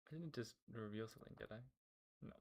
I didn't just reveal something, did I? No.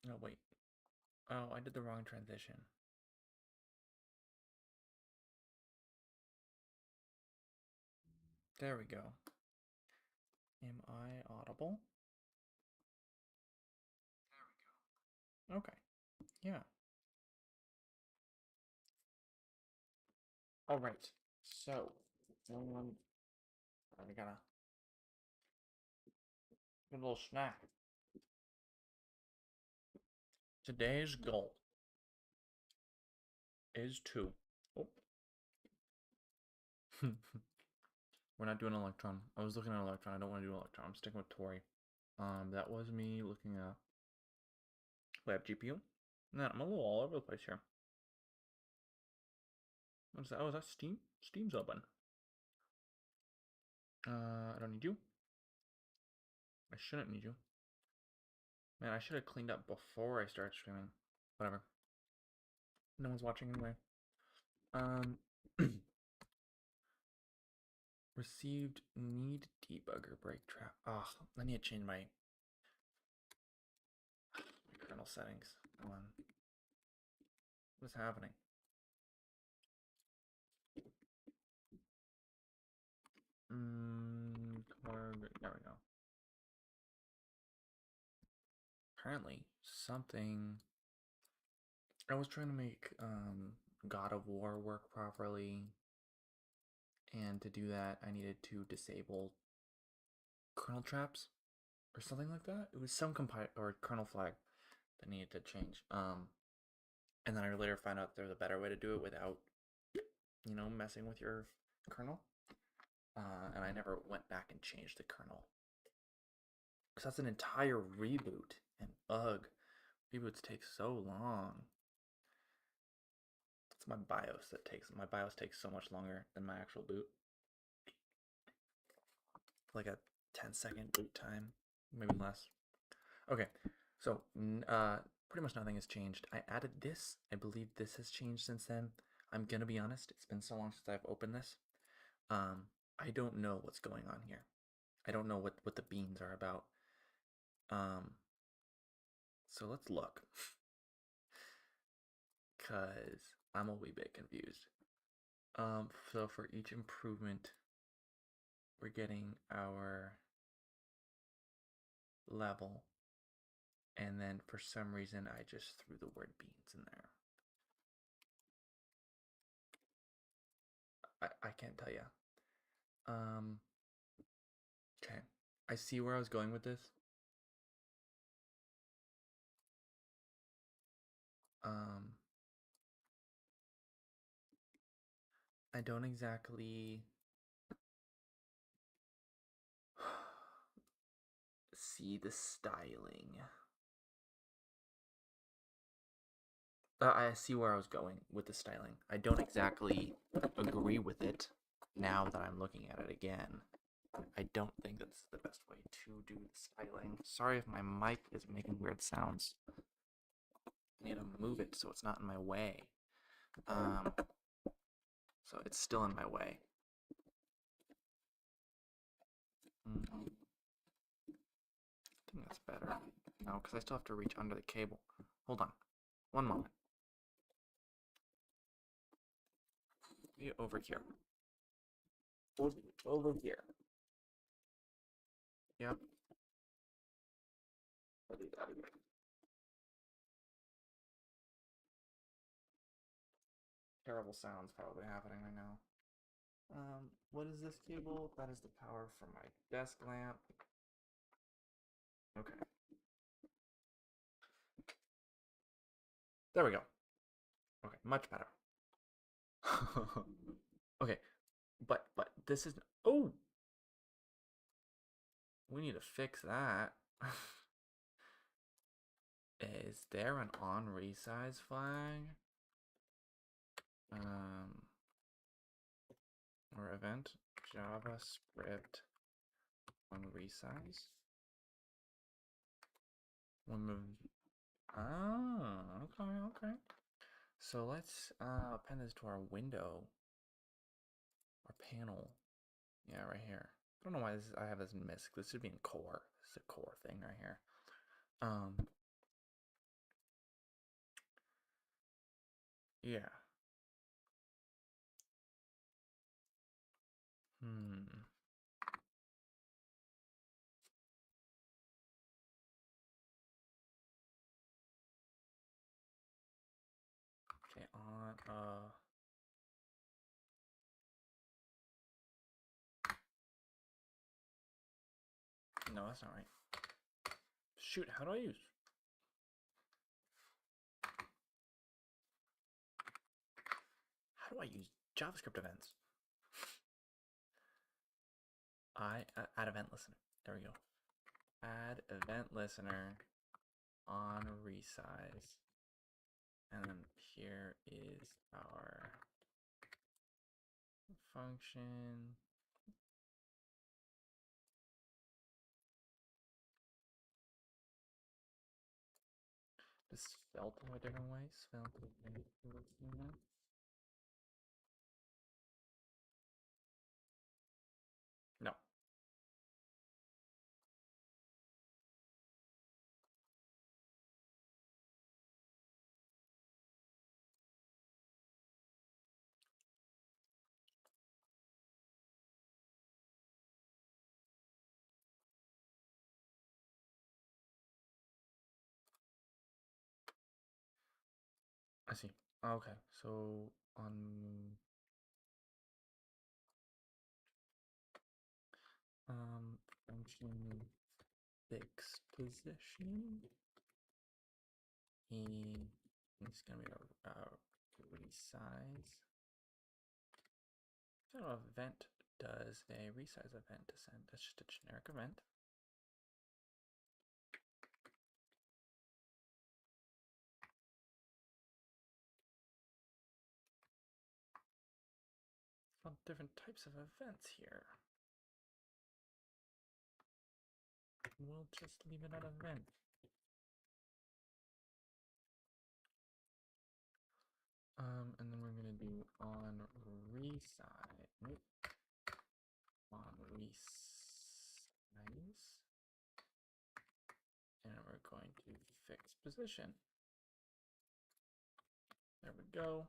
Oh, wait. Oh, I did the wrong transition. There we go. Am I audible? There we go. Okay. Yeah. All right. So, I gotta get a little snack. Today's goal is to. Oh. We're not doing electron. I was looking at electron. I don't want to do electron. I'm sticking with Tori. That was me looking at lab GPU. Nah, I'm a little all over the place here. What's that? Oh, is that Steam? Steam's open. I don't need you. I shouldn't need you. Man, I should have cleaned up before I started streaming. Whatever. No one's watching anyway. Um, received need debugger break trap. Ah, I need to change my kernel settings. Come on. What's happening? There we go. Apparently, something. I was trying to make God of War work properly, and to do that, I needed to disable kernel traps or something like that. It was some compile or kernel flag that needed to change. And then I later found out there's a better way to do it without, messing with your kernel. And I never went back and changed the kernel because that's an entire reboot. And ugh, reboots take so long. It's my BIOS takes so much longer than my actual boot. Like a 10-second boot time, maybe less. Okay, so pretty much nothing has changed. I added this. I believe this has changed since then. I'm gonna be honest. It's been so long since I've opened this. I don't know what's going on here. I don't know what the beans are about. Um, so let's look, cause I'm a wee bit confused. So for each improvement, we're getting our level, and then for some reason I just threw the word beans in there. I can't tell you. Okay. I see where I was going with this. Um, I don't exactly see the styling. I see where I was going with the styling. I don't exactly agree with it now that I'm looking at it again. I don't think that's the best way to do the styling. Sorry if my mic is making weird sounds. I need to move it so it's not in my way. Um, so it's still in my way. I think that's better. No, because I still have to reach under the cable. Hold on. One moment. Be over here. Over here. Yep. I'll do that again. Terrible sounds probably happening right now. What is this cable? That is the power for my desk lamp. Okay. There we go. Okay, much better. Okay, but this is oh, we need to fix that. Is there an on resize flag? Or event JavaScript on resize. Okay. So let's append this to our window or panel. Yeah, right here. I don't know why I have this misc. This should be in core. This is a core thing right here. Yeah. Okay, on no, that's not right. Shoot, how do I use? How do I use JavaScript events? Add event listener. There we go. Add event listener on resize. And then here is our function. Does Svelte have a different way? Svelte no. I see. Okay, so on function fixed position. It's gonna be our resize. So event does a resize event to send. That's just a generic event. Well, different types of events here. We'll just leave it at event. And then we're gonna do on resize. Nope. On resize. And we're going to fix position. There we go.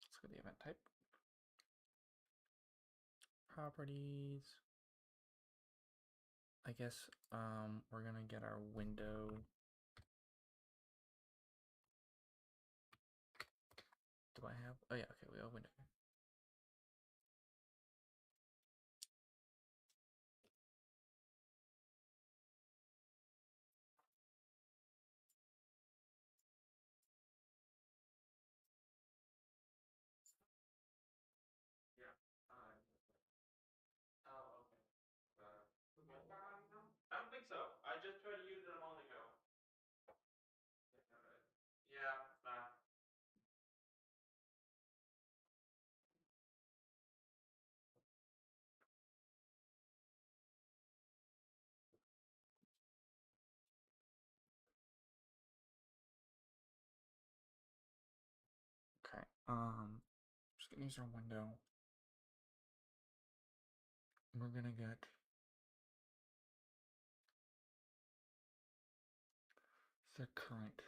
Let's go to the event type. Properties. I guess we're gonna get our window. Do I have? Oh yeah, okay, we have a window. Yeah. Oh, okay. I don't think so. I just tried to use it a moment ago. Yeah, Just gonna use our window. We're gonna get the current.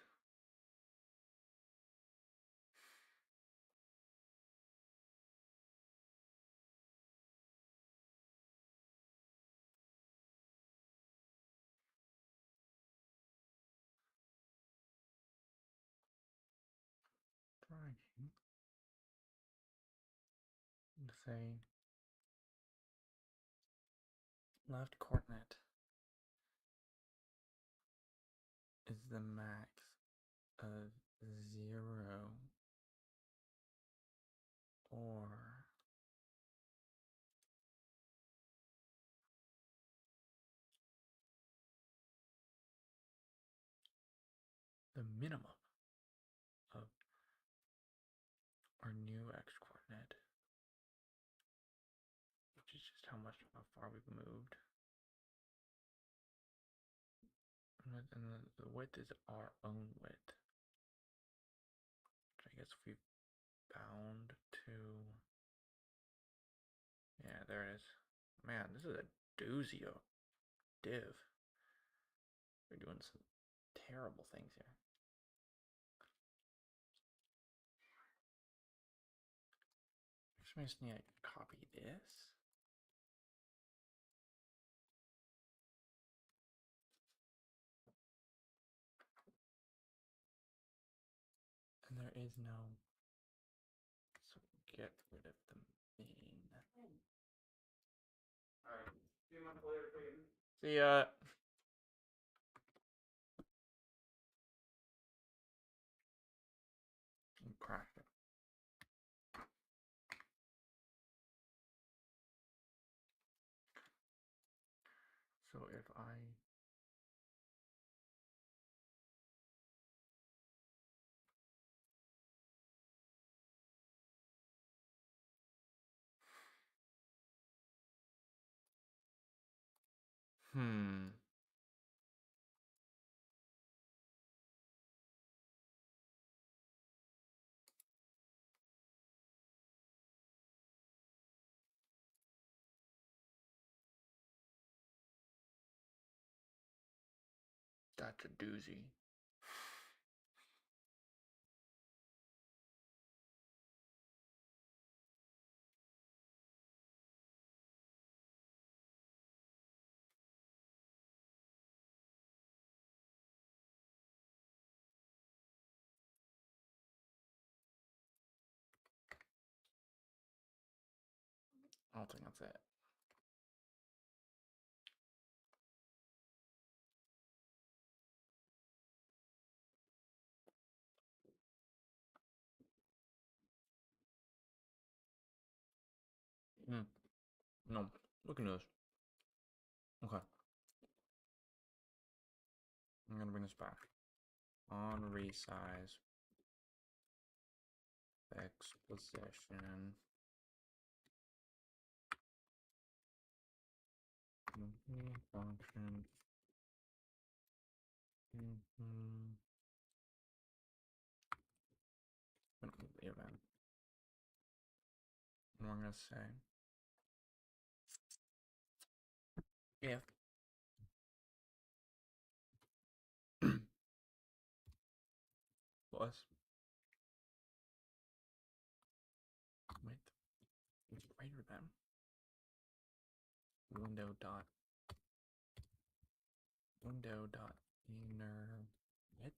Trying to say left coordinate is the max of 0 or the minimum of our new x coordinate, which is just how far we've moved. And the width is our own width. Which I guess we bound to. Yeah, there it is. Man, this is a doozy of div. We're doing some terrible things here. Actually, I just need to copy this. And there is no. So get rid of the main. Alright. See you months later, Peyton. See ya. Cracked it. So if I That's a doozy. I don't think that's it. No, look at this. Okay. I'm gonna bring this back. On resize. X position. Function. Wait a minute. And we're gonna say if plus width is greater than window dot inner width,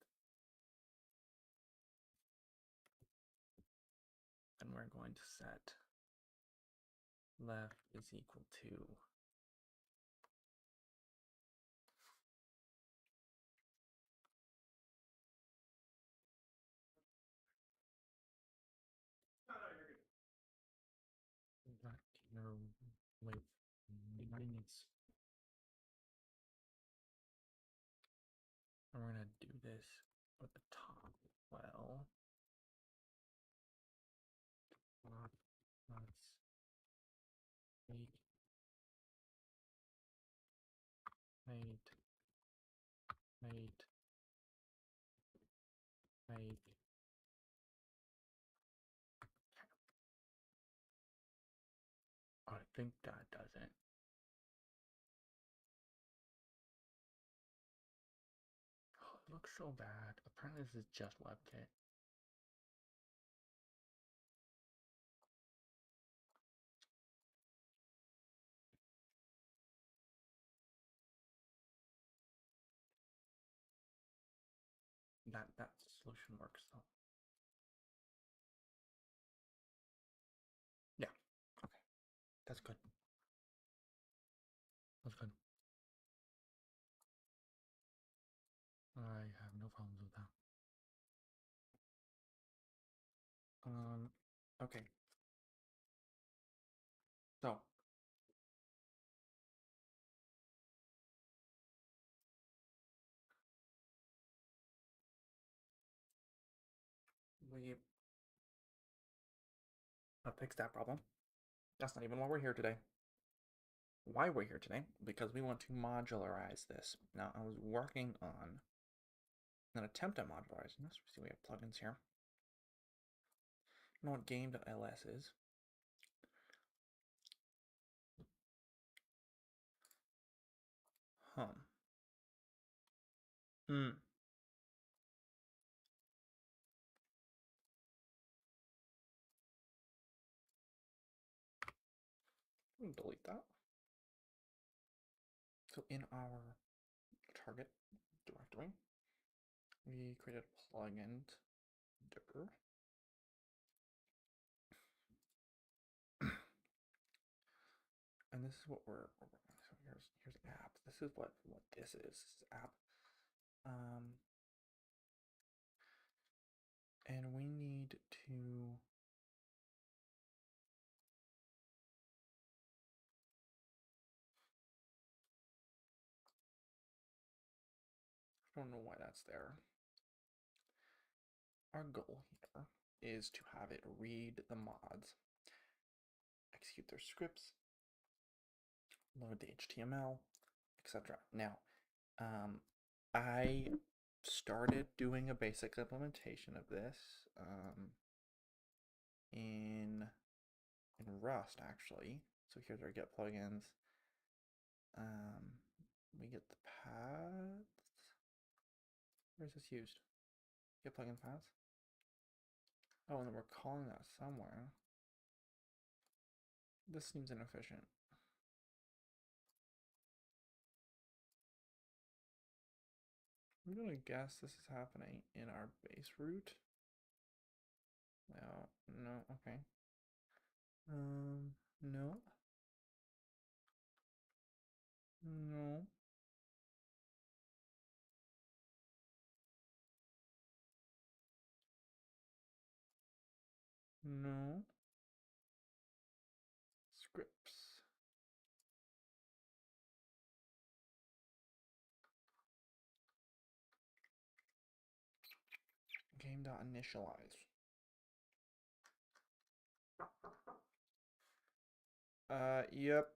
then we're going to set left is equal to dot inner width minus. And we're gonna do this with the top. Well, let's make mate make think that does it. Oh, it looks so bad. Apparently this is just WebKit. That solution works though. Yeah. Okay. That's good. That's good. I have no problems with that. Okay. So we fixed that problem. That's not even why we're here today. Why we're here today? Because we want to modularize this. Now, I was working on an attempt at modularizing this. See, we have plugins here. You know what game.ls is? Hmm. Delete that. So in our target directory, we created a plugin. And this is what we're so here's app. This is what this is. This is app. And we need to I don't know why that's there. Our goal here is to have it read the mods, execute their scripts, load the HTML, etc. Now, I started doing a basic implementation of this in Rust actually. So here's our get plugins. We get the paths. Where is this used? Get plugin paths. Oh, and then we're calling that somewhere. This seems inefficient. I'm gonna guess this is happening in our base root. No, okay. No. No. No. Scripts. Game.initialize. Yep.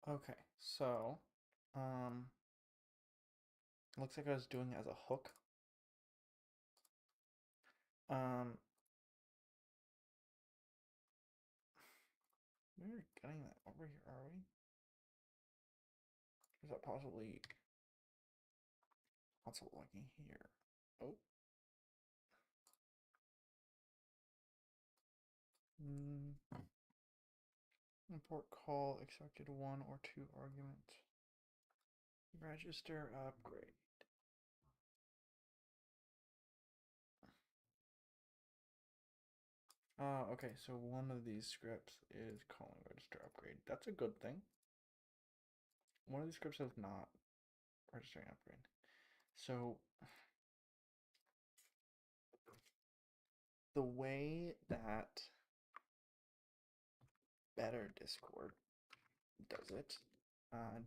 Okay, so, looks like I was doing it as a hook. We're getting that over here, are we? Is that possibly also looking here? Oh. Import call expected 1 or 2 arguments. Register upgrade. Okay, so one of these scripts is calling register upgrade. That's a good thing. One of these scripts is not registering upgrade. So the way that Better Discord does it,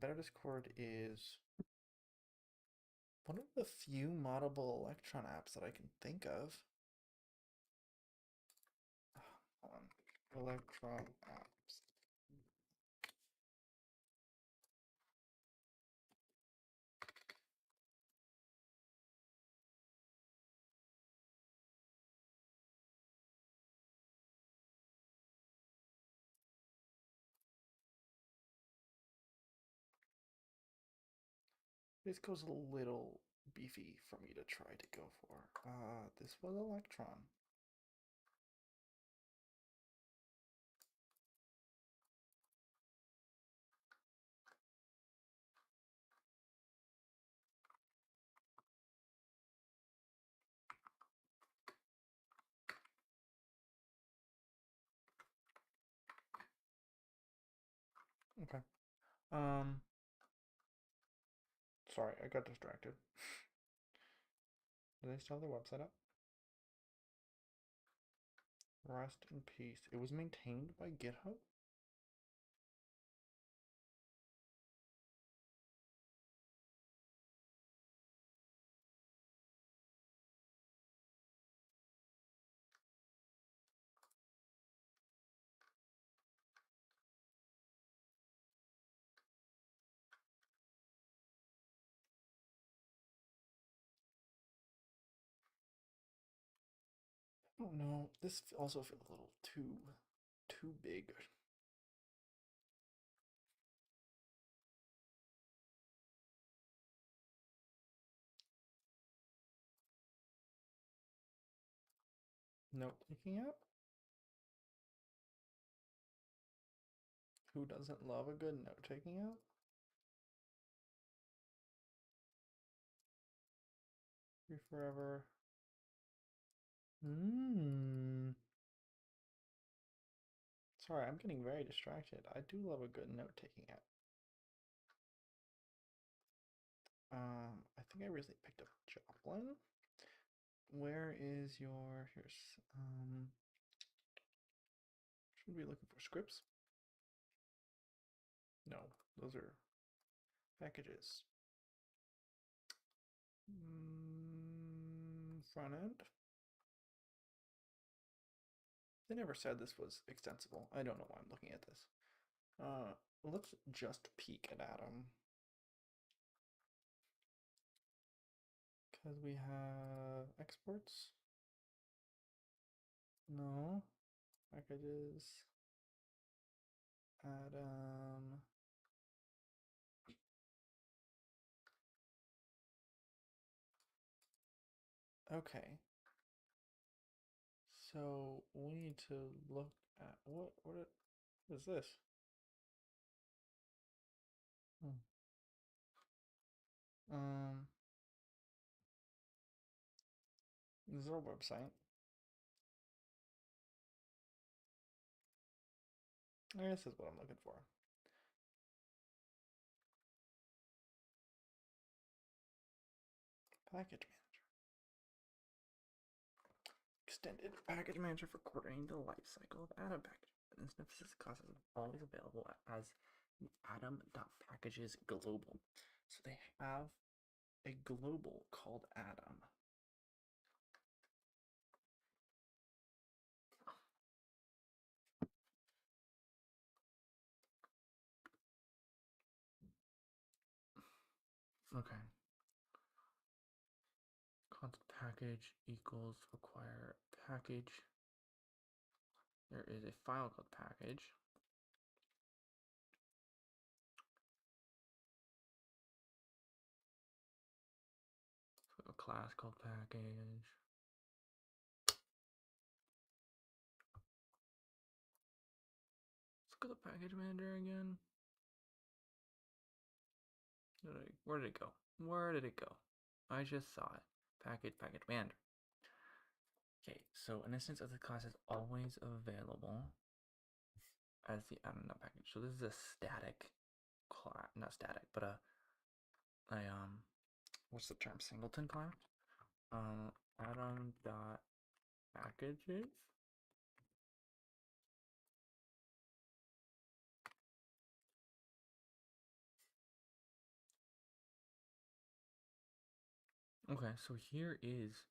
Better Discord is one of the few moddable Electron apps that I can think of. Hold on. Electron apps. This goes a little beefy for me to try to go for. This was Electron. Okay. Um, Sorry, I got distracted. Do they still have their website up? Rest in peace. It was maintained by GitHub? Oh no, this also feels a little too big. Note taking app? Who doesn't love a good note taking app? Free forever. Sorry, I'm getting very distracted. I do love a good note taking app. I think I recently picked up Joplin. Where is your should be looking for scripts? No, those are packages. Front end. They never said this was extensible. I don't know why I'm looking at this. Let's just peek at Atom. Because we have exports. No. Packages. Atom. Okay. So we need to look at what is this? Hmm. This is our website. This is what I'm looking for. Package manager. Extended package manager for coordinating the life cycle of Atom packages. This emphasis classes is always available as the Atom.packages global. So they have a global called Atom. Okay. Constant package equals require package. There is a file called package. So a class called package. Let's look at the package manager again. Where did it go? Where did it go? I just saw it. Package manager. Okay, so an instance of the class is always available as the Atom.package. So this is a static class, not static, but a what's the term? Singleton class. Atom dot packages. Okay, so here is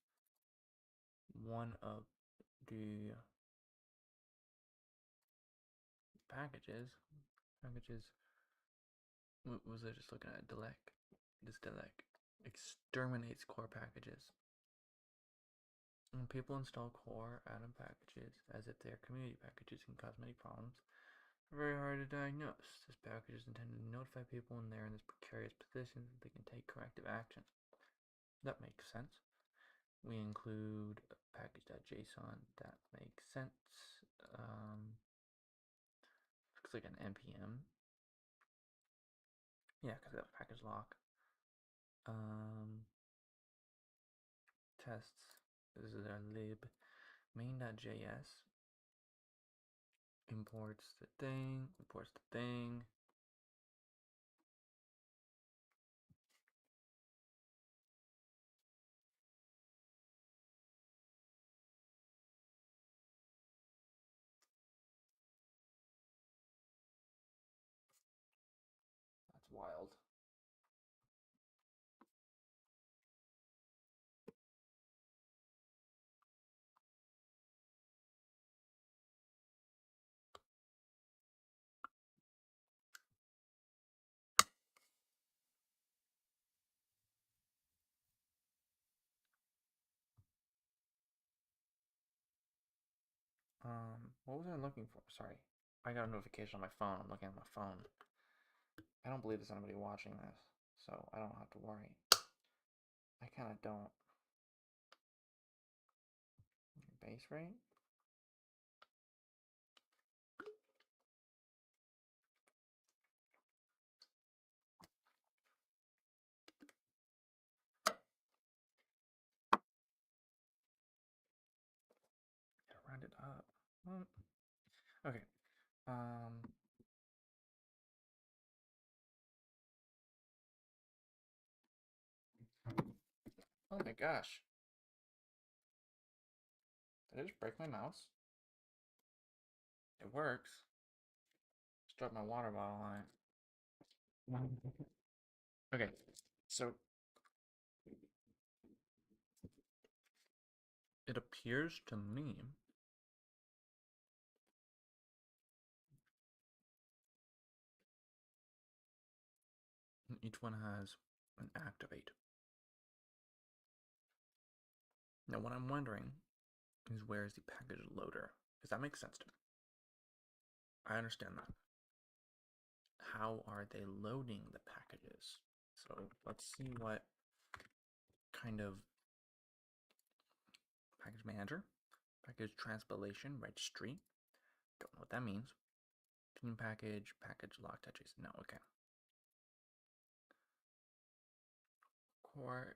one of the packages. Packages. What was I just looking at? Delec. This delec exterminates core packages. When people install core Atom packages as if they are community packages and cause many problems, they're very hard to diagnose. This package is intended to notify people when they're in this precarious position that they can take corrective action. That makes sense. We include package.json. That makes sense. Looks like an npm. Yeah, because of that package lock. Tests. This is our lib. Main.js imports the thing. That's wild. What was I looking for? Sorry. I got a notification on my phone. I'm looking at my phone. I don't believe there's anybody watching this, so I don't have to worry. I kind of don't. Base rate? Gotta round it up. Okay. Oh my gosh. Did I just break my mouse? It works. Just dropped my water bottle on it. Okay, so it appears to me each one has an activate. Now what I'm wondering is where is the package loader? Does that make sense to me? I understand that. How are they loading the packages? So let's see what kind of package manager, package transpilation registry. Don't know what that means. Theme package, package lock.json. No, okay. Core,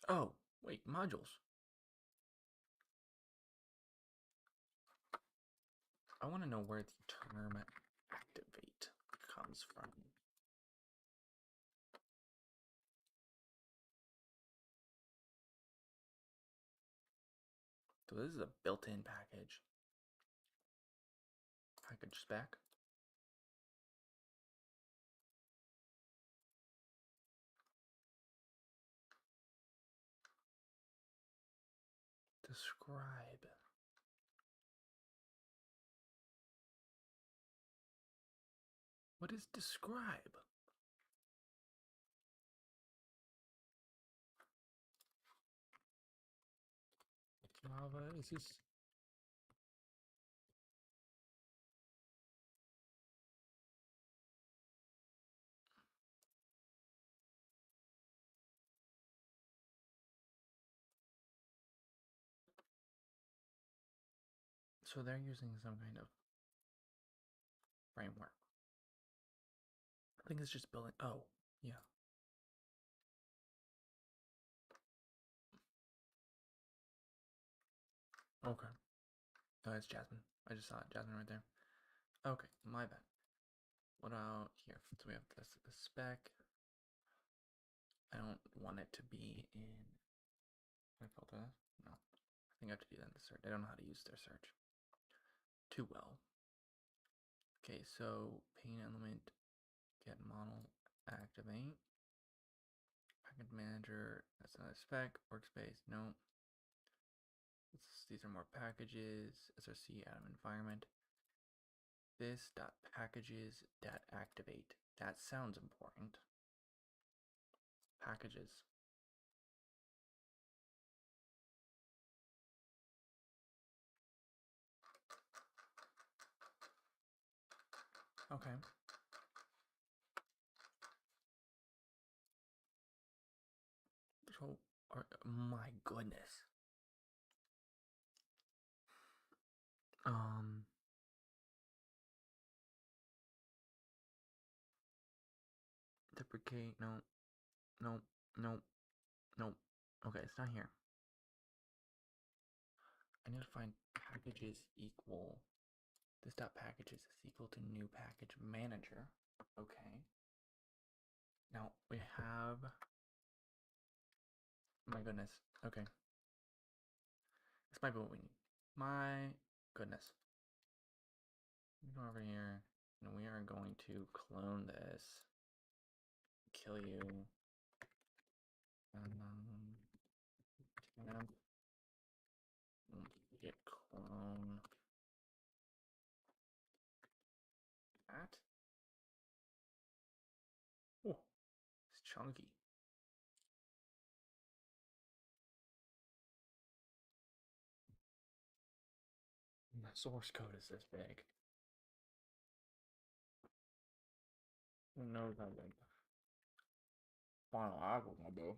oh, wait, modules. I want to know where the term activate comes from. So this is a built-in package. Package spec. Describe. What is describe? Java, is this? So they're using some kind of framework. I think it's just building. Oh, yeah. Okay. Oh, it's Jasmine. I just saw it. Jasmine right there. Okay, my bad. what out here? So we have this spec. I don't want it to be in. Can I filter that? No. I think I have to do that in the search. I don't know how to use their search too well. Okay, so paint element, get model, activate. Package manager, that's not a spec. Workspace, no. These are more packages. SRC atom environment. This dot packages dot activate. That sounds important. Packages. Okay. So, my goodness. Deprecate. No. No. No. No. Okay, it's not here. I need to find packages equal. This dot packages is equal to new package manager. Okay. Now we have. My goodness. Okay. This might be what we need. My goodness. Go over here, and we are going to clone this. Kill you. Tab. Get clone. That. Oh, it's chunky. The source code is this big. Who knows how big the final album will be?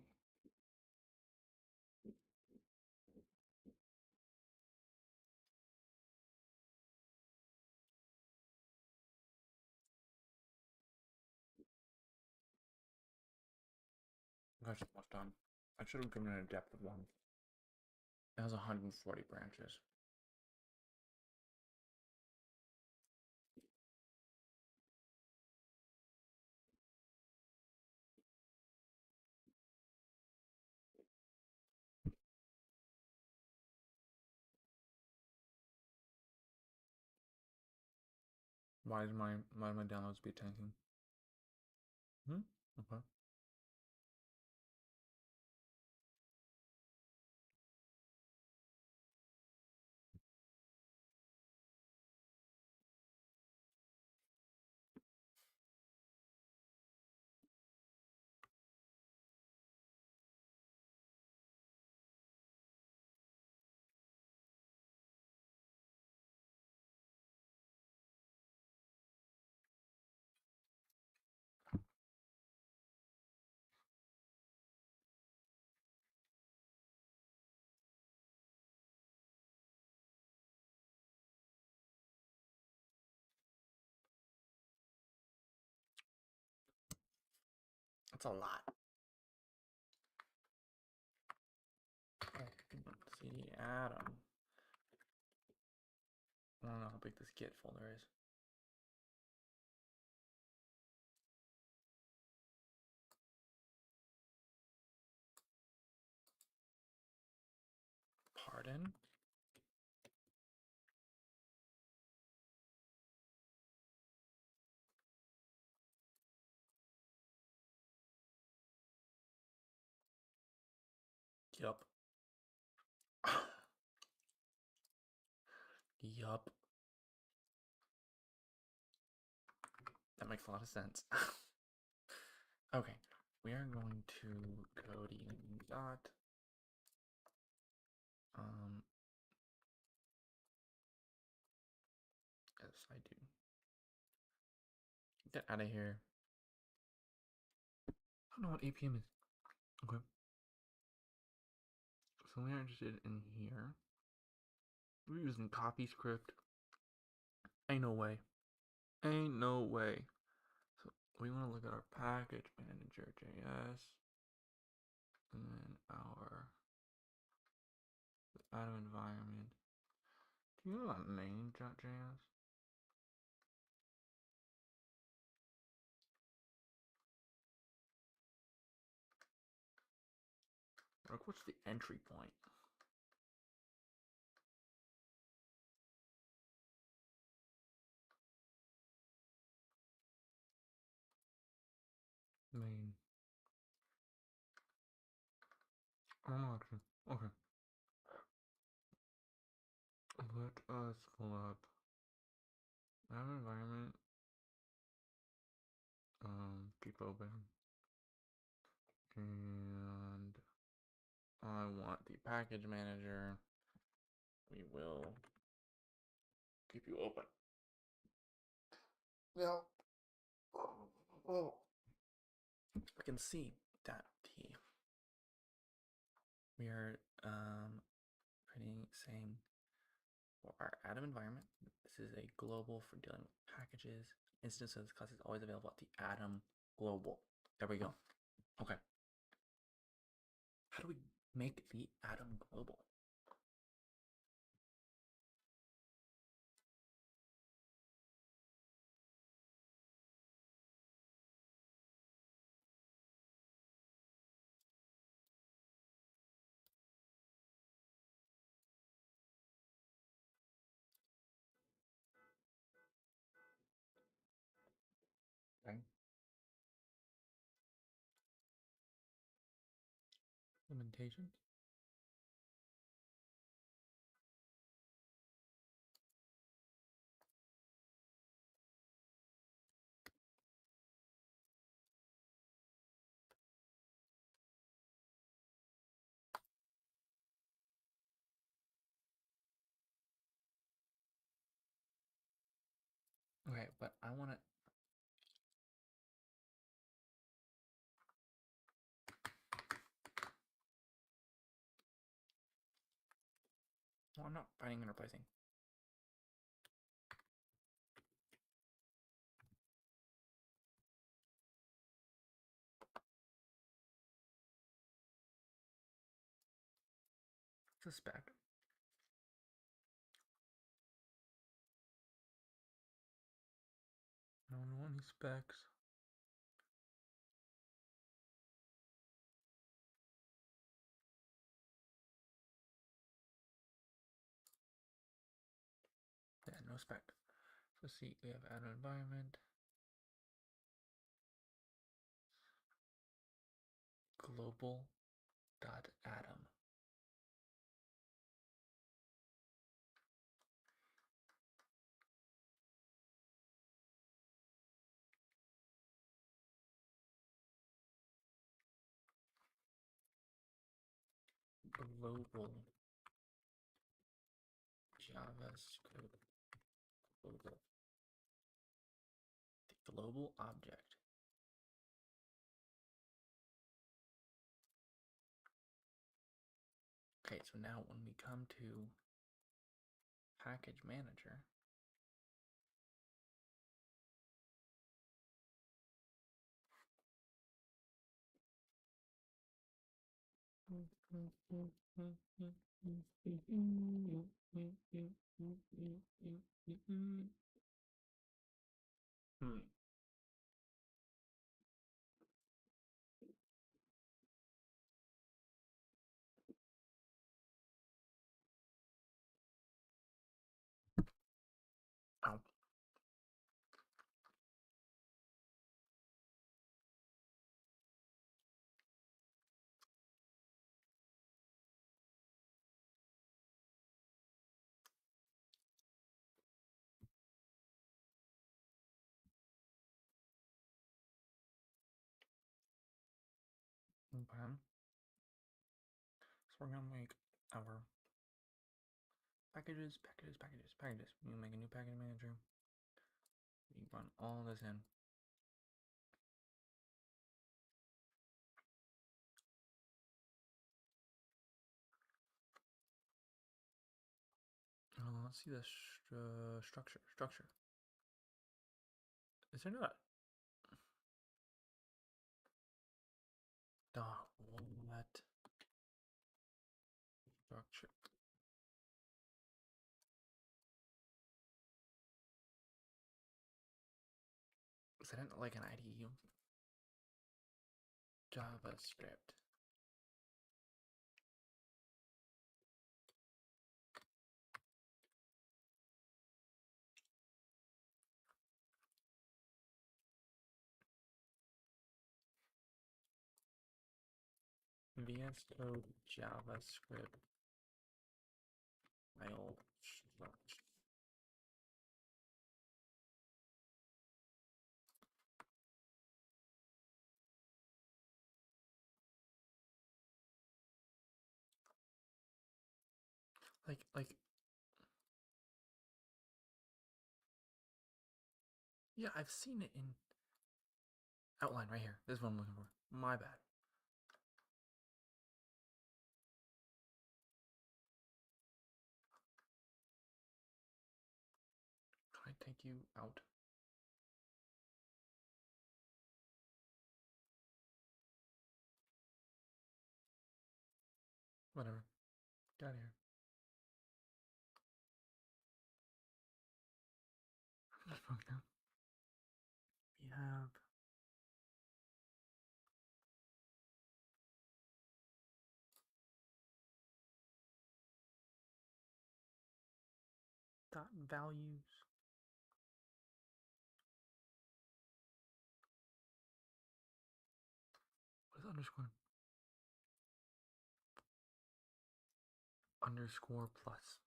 That's almost done. I should have given it a depth of one. It has 140 branches. Why do my downloads be tanking? Okay. That's a lot. CD Atom. I don't know how big this Git folder is. Pardon? Yup. Yup. That makes a lot of sense. Okay, we are going to go to dot. Yes, I do. Get out of here. I don't know what APM is. Okay. So we are interested in here. We're using copy script. Ain't no way. Ain't no way. So we want to look at our package manager JS. And then our atom environment. Do you know about main.js? Like, what's the entry point? Main. I don't know actually. Okay. Let us pull up app environment. Keep open. And I want the package manager. We will keep you open. Now, oh, we can see that we are saying for our Atom environment, this is a global for dealing with packages. Instances class is always available at the Atom global. There we go. Okay. How do we make the Atom global? Okay. Implementation. Okay, but I want to. No, I'm not finding and replacing. It's a spec. I don't know any specs. Yeah, no spec. So see, we have add environment, global dot atom. Global JavaScript global. The global object. Okay, so now when we come to package manager, oh, okay. So we're gonna make our packages. We make a new package manager. We run all this in. Let's see the structure. Is there not? Dot what? Structure. Is that like an IDE? JavaScript. VS Code JavaScript file structure. Like, yeah, I've seen it in outline right here. This is what I'm looking for. My bad. Can I take you out? Whatever. Get out of here. We have dot values. What is underscore? Underscore plus.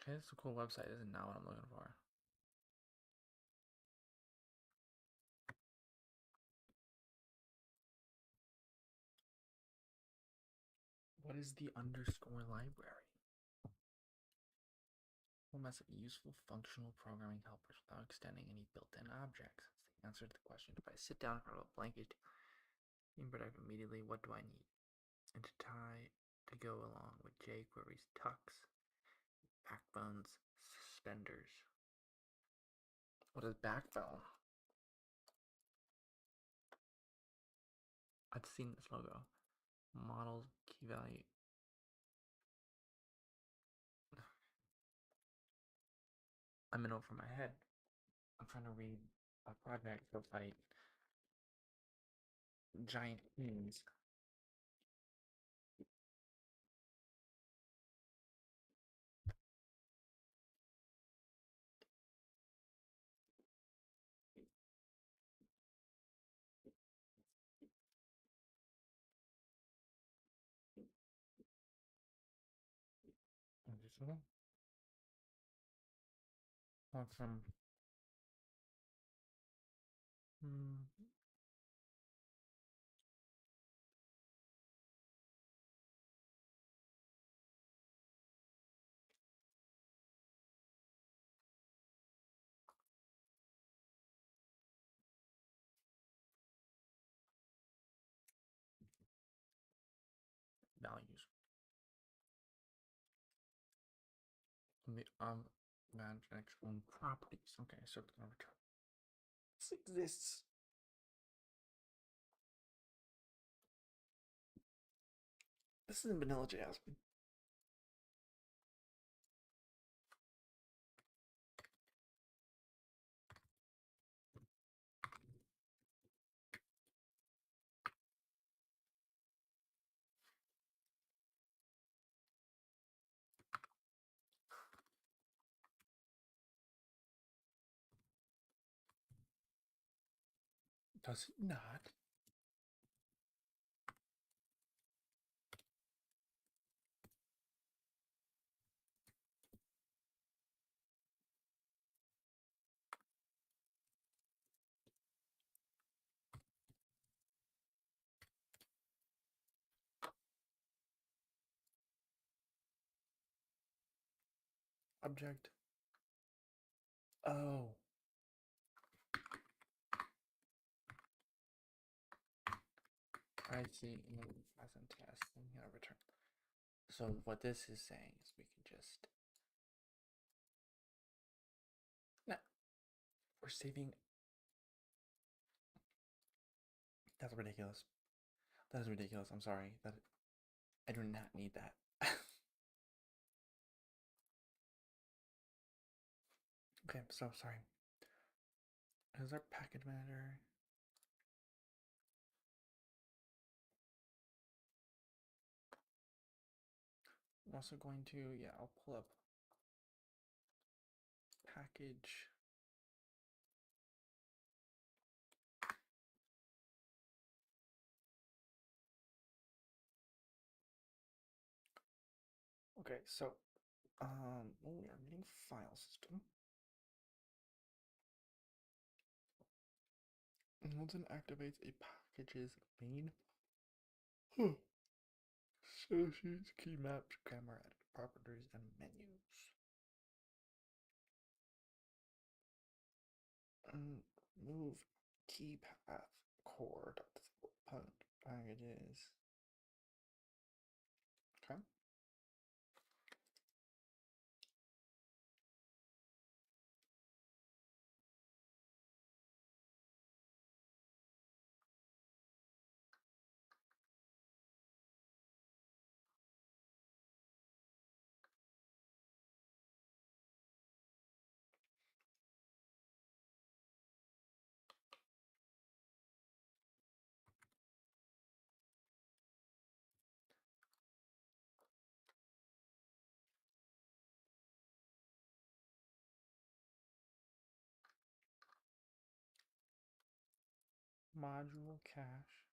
Okay, this is a cool website. This is not what I'm looking for. What is the underscore library? What must be useful functional programming helpers without extending any built-in objects? That's the answer to the question. If I sit down in front of a blanket, input immediately, what do I need? And to tie to go along with jQuery's tucks, backbones, suspenders. What is backbone? I've seen this logo. Models, key value. I'm in over my head. I'm trying to read a project to fight giant fiends. Awesome. Values. Manage own properties. Okay, so it's gonna return. This exists. This isn't vanilla Jasmine. Does it not? Object. Oh. I see. Present test. And return. So what this is saying is we can just. No. We're saving. That's ridiculous. That is ridiculous. I'm sorry. That I do not need that. Okay, so sorry. Is our package manager? I'm also going to, yeah, I'll pull up package. Okay, so we are getting file system. And once it activates a package's main so sheets, key maps, grammar, edit properties, and menus. Move key path core packages. Okay. Module cache.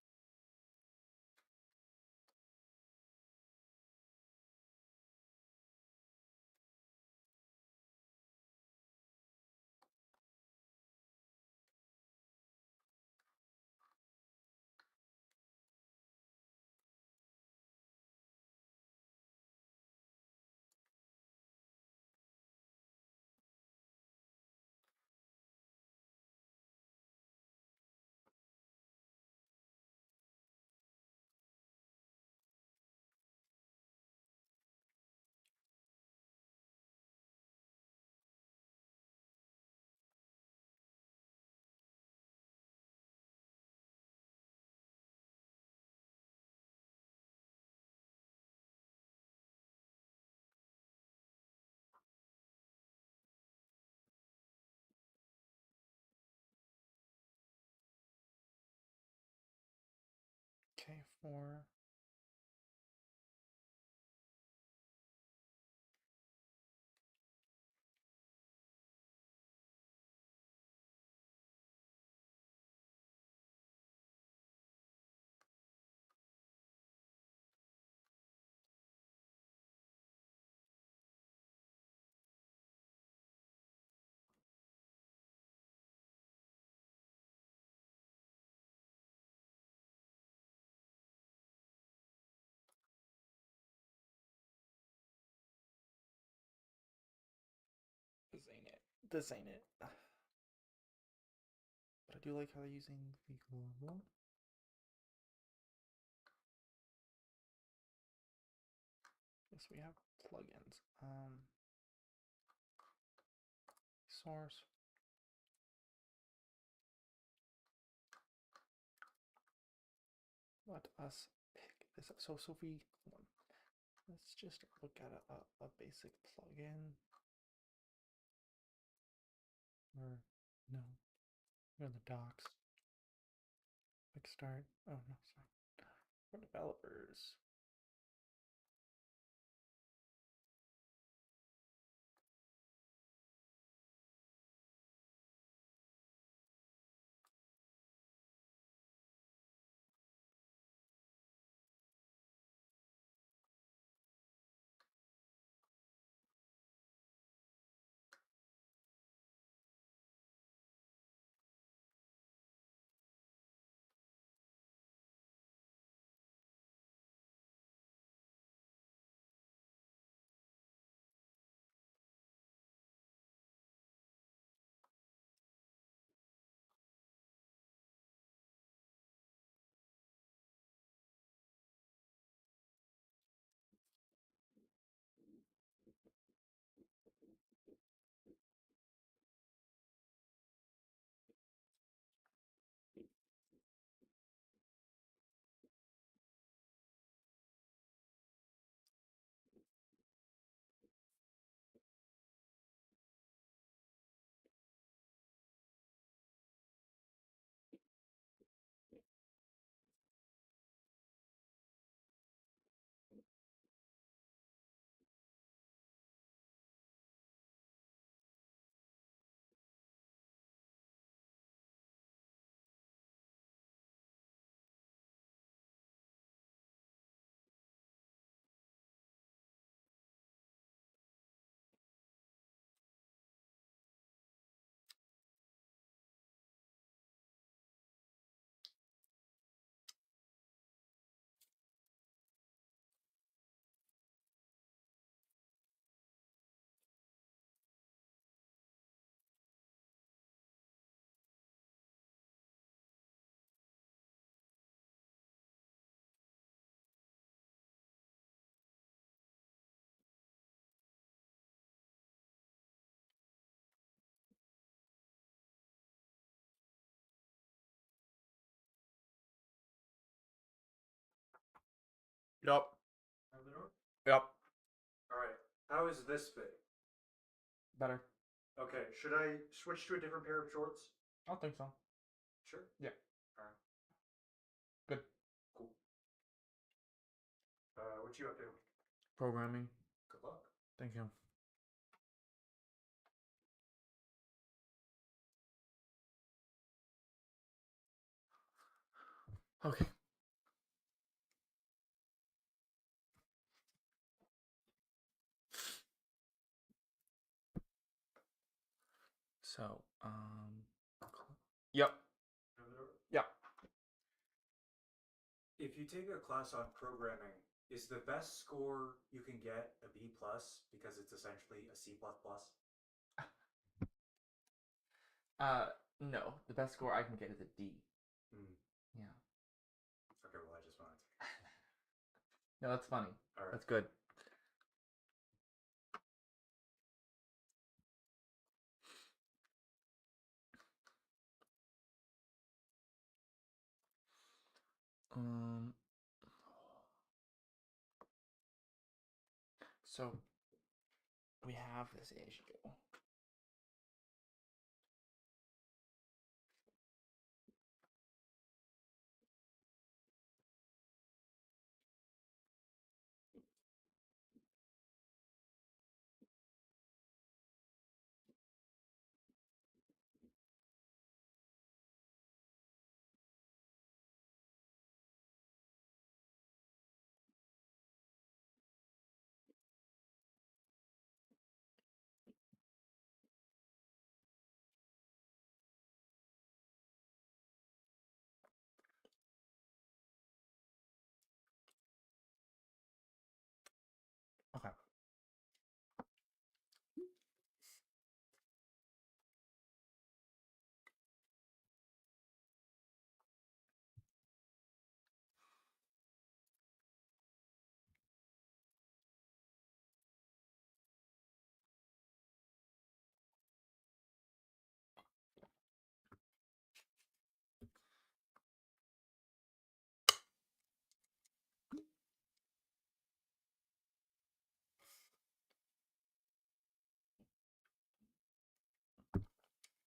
K4. This ain't it. This ain't it. But I do like how they're using the global. Yes, we have plugins. Source. Let us pick this up. So Sophie, let's just look at a basic plugin. Or no, we're in the docs. Quick start. Oh no, sorry. For developers. Yup. Have the door? Yup. All right. How is this fit? Better. Okay. Should I switch to a different pair of shorts? I don't think so. Sure. Yeah. All right. Good. Cool. What you up to? Programming. Good luck. Thank you. Okay. So, yep. Have the door? Yep. If you take a class on programming, is the best score you can get a B plus because it's essentially a C plus plus? No. The best score I can get is a D. Hmm. Yeah. Okay. Well, I just wanted to. No, that's funny. All right. That's good. Um. So we have this issue. Okay.